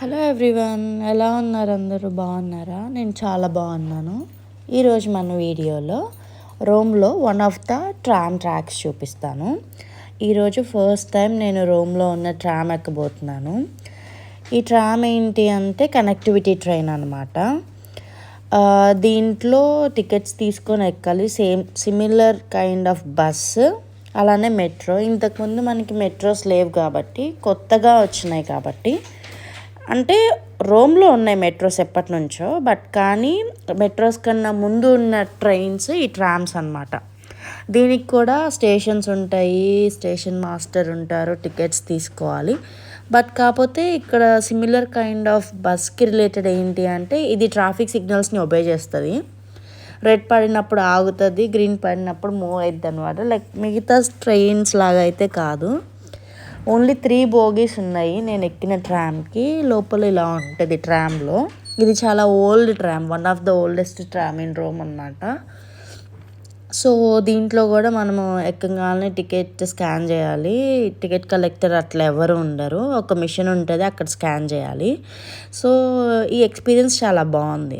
Hello everyone, ఎలా ఉన్నారు? అందరూ బాగున్నారా? నేను చాలా బాగున్నాను. ఈరోజు మన వీడియోలో రోమ్లో one of the tram tracks చూపిస్తాను. ఈరోజు ఫస్ట్ టైం నేను రోమ్లో ఉన్న ట్రామ్ ఎక్కబోతున్నాను. ఈ ట్రామ్ ఏంటి అంటే కనెక్టివిటీ ట్రైన్ అనమాట. దీంట్లో టికెట్స్ తీసుకొని ఎక్కాలి. సిమిలర్ కైండ్ ఆఫ్ బస్సు, అలానే మెట్రో. ఇంతకుముందు మనకి మెట్రోస్ లేవు కాబట్టి, కొత్తగా వచ్చినాయి కాబట్టి, అంటే రోమ్లో ఉన్నాయి మెట్రోస్ ఎప్పటి నుంచో, బట్ కానీ మెట్రోస్ కన్నా ముందు ఉన్న ట్రైన్స్ ఈ ట్రామ్స్ అన్నమాట. దీనికి కూడా స్టేషన్స్ ఉంటాయి, స్టేషన్ మాస్టర్ ఉంటారు, టికెట్స్ తీసుకోవాలి. బట్ కాకపోతే ఇక్కడ సిమిలర్ కైండ్ ఆఫ్ బస్కి రిలేటెడ్ ఏంటి అంటే, ఇది ట్రాఫిక్ సిగ్నల్స్ని ఒబే చేస్తుంది. రెడ్ పడినప్పుడు ఆగుతుంది, గ్రీన్ పడినప్పుడు మూవ్ అవుతుంది అనమాట. లైక్ మిగతా ట్రైన్స్ లాగా అయితే కాదు. ఓన్లీ 3 బోగీస్ ఉన్నాయి నేను ఎక్కిన ట్రామ్కి. లోపల ఇలా ఉంటుంది ట్రామ్లో. ఇది చాలా old tram, one of the oldest tram in Rome అన్నమాట. సో దీంట్లో కూడా మనము ఎక్కగానే టికెట్ స్కాన్ చేయాలి. టికెట్ కలెక్టర్ అట్లా ఎవరు ఉండరు, ఒక మిషన్ ఉంటుంది, అక్కడ స్కాన్ చేయాలి. సో ఈ ఎక్స్పీరియన్స్ చాలా బాగుంది.